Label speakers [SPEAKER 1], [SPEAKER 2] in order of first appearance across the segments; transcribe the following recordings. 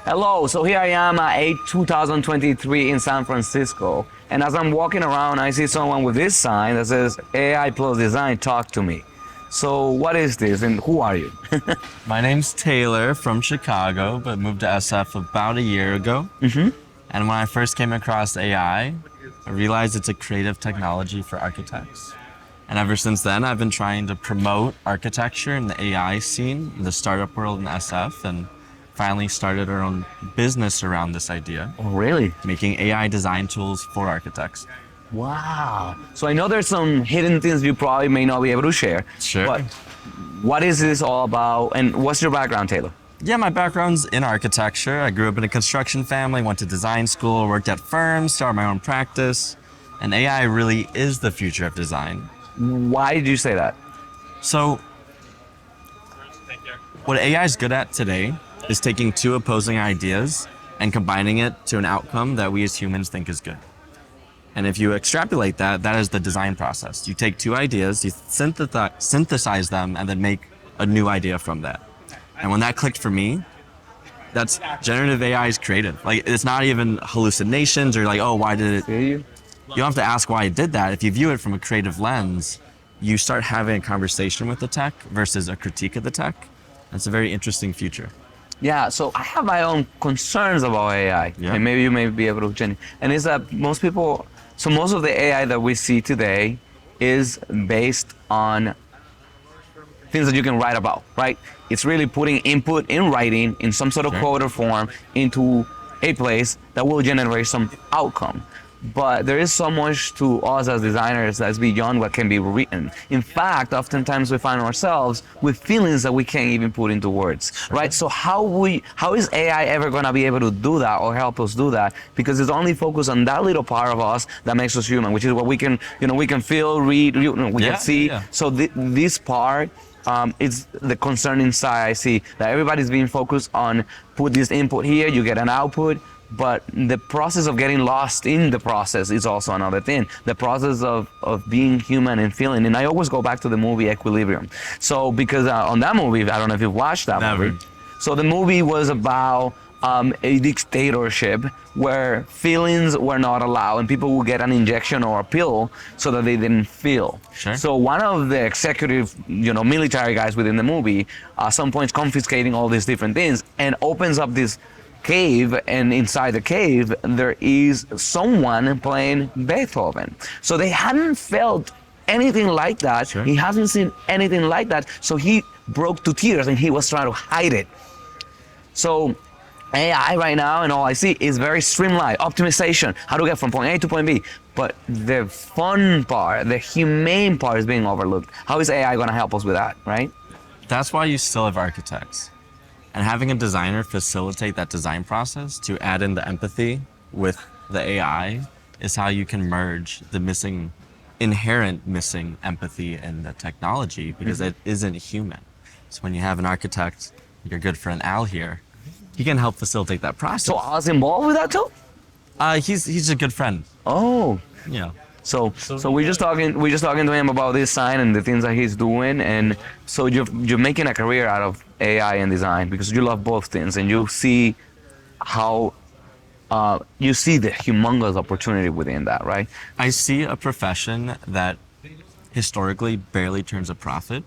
[SPEAKER 1] Hello, so here I am at A 2023 in San Francisco, and as I'm walking around, I see someone with this sign that says AI plus design, talk to me. So what is this and who are you?
[SPEAKER 2] My name's Taylor from Chicago, but moved to SF about a year ago. And when I first came across AI, I realized it's a creative technology for architects. And ever since then, I've been trying to promote architecture in the AI scene, in the startup world in SF, and finally started our own business around this idea,
[SPEAKER 1] Oh, really?
[SPEAKER 2] making AI design tools for architects.
[SPEAKER 1] Wow. So I know there's some hidden things you probably may not be able to share.
[SPEAKER 2] Sure.
[SPEAKER 1] But what is this all about and what's your background, Taylor?
[SPEAKER 2] Yeah, my background's in architecture. I grew up in a construction family, went to design school, worked at firms, started my own practice, and AI really is the future of design.
[SPEAKER 1] Why did you say that?
[SPEAKER 2] So, what AI is good at today is taking two opposing ideas and combining it to an outcome that we as humans think is good. And if you extrapolate that, that is the design process. You take two ideas, you synthesize them, and then make a new idea from that. And when that clicked for me, that's generative AI is creative. Like, it's not even hallucinations or like, oh, why did it? You don't have to ask why it did that. If you view it from a creative lens, you start having a conversation with the tech versus a critique of the tech. That's a very interesting future.
[SPEAKER 1] Yeah, so I have my own concerns about AI,
[SPEAKER 2] Yeah.
[SPEAKER 1] and maybe you may be able to change. And it's that most of the AI that we see today is based on things that you can write about, right? It's really putting input in writing in some sort of code or form into a place that will generate some outcome. But there is so much to us as designers that's beyond what can be written. In fact, oftentimes we find ourselves with feelings that we can't even put into words, right? So how is AI ever gonna be able to do that or help us do that? Because it's only focused on that little part of us that makes us human, which is what we can feel, read, we can see.
[SPEAKER 2] Yeah.
[SPEAKER 1] So this part, it's the concern inside I see that everybody's being focused on put this input here, you get an output. But the process of getting lost in the process is also another thing. The process of being human and feeling. And I always go back to the movie Equilibrium. So because on that movie, I don't know if you've watched that movie. So the movie was about a dictatorship where feelings were not allowed and people would get an injection or a pill so that they didn't feel.
[SPEAKER 2] Sure.
[SPEAKER 1] So one of the executive, military guys within the movie, at some point confiscating all these different things and opens up this cave, and inside the cave there is someone playing Beethoven. So they hadn't felt anything like that.
[SPEAKER 2] Sure.
[SPEAKER 1] He hasn't seen anything like that. So he broke to tears and he was trying to hide it. So AI right now, and all I see is very streamlined optimization, how to get from point A to point B. But the fun part, the humane part is being overlooked. How is AI going to help us with that, right?
[SPEAKER 2] That's why you still have architects. And having a designer facilitate that design process to add in the empathy with the AI is how you can merge the inherent missing empathy in the technology because it isn't human. So when you have an architect, your good friend Al here, he can help facilitate that process.
[SPEAKER 1] So I was involved with that too?
[SPEAKER 2] He's a good friend.
[SPEAKER 1] Oh.
[SPEAKER 2] Yeah.
[SPEAKER 1] So we're just talking to him about this sign and the things that he's doing, and so you're making a career out of AI and design because you love both things and you see how you see the humongous opportunity within that, right?
[SPEAKER 2] I see a profession that historically barely turns a profit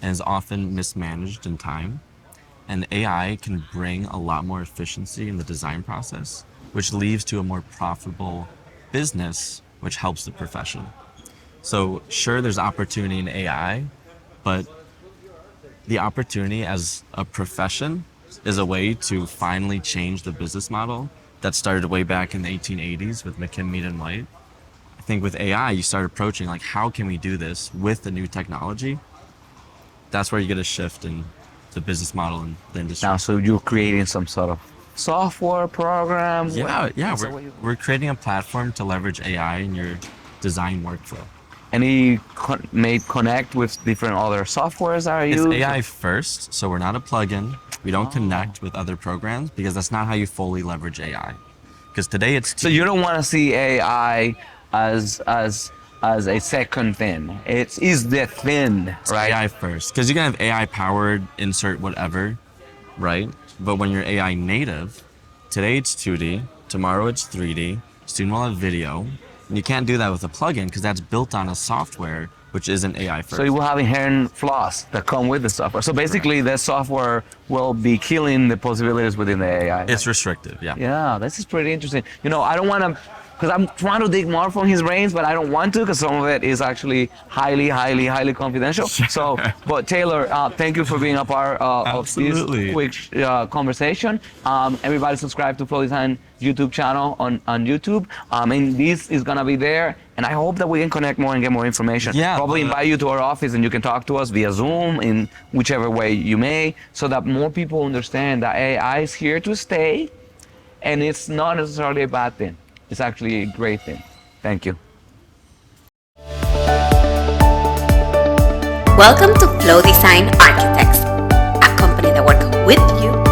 [SPEAKER 2] and is often mismanaged in time, and AI can bring a lot more efficiency in the design process, which leads to a more profitable business, which helps the profession. So sure, there's opportunity in AI, but the opportunity as a profession is a way to finally change the business model that started way back in the 1880s with McKim, Mead, and White. I think with AI, you start approaching like, how can we do this with the new technology? That's where you get a shift in the business model in the industry.
[SPEAKER 1] Now, so you're creating some sort of software program?
[SPEAKER 2] Yeah. We're creating a platform to leverage AI in your design workflow.
[SPEAKER 1] And he may connect with different other softwares that are used?
[SPEAKER 2] It's AI first, so we're not a plugin. We don't connect with other programs because that's not how you fully leverage AI. Because today it's...
[SPEAKER 1] So you don't want to see AI as a second thing. It is the thing, right?
[SPEAKER 2] AI first. Because you can have AI powered insert whatever, right? But when you're AI native, today it's 2D, tomorrow it's 3D, soon we'll have video. And you can't do that with a plugin because that's built on a software which isn't AI first.
[SPEAKER 1] So you will have inherent flaws that come with the software. So basically, the software will be killing the possibilities within the AI.
[SPEAKER 2] It's restrictive, yeah.
[SPEAKER 1] Yeah, this is pretty interesting. You know, I don't want to, because I'm trying to dig more from his brains, but I don't want to because some of it is actually highly confidential. So, but Taylor, thank you for being a part of this quick conversation. Everybody subscribe to Flow Design YouTube channel on YouTube. And this is gonna be there. And I hope that we can connect more and get more information.
[SPEAKER 2] Yeah,
[SPEAKER 1] probably invite you to our office and you can talk to us via Zoom in whichever way you may, so that more people understand that AI is here to stay, and it's not necessarily a bad thing. It's actually a great thing. Thank you.
[SPEAKER 3] Welcome to Flow Design Architects, a company that works with you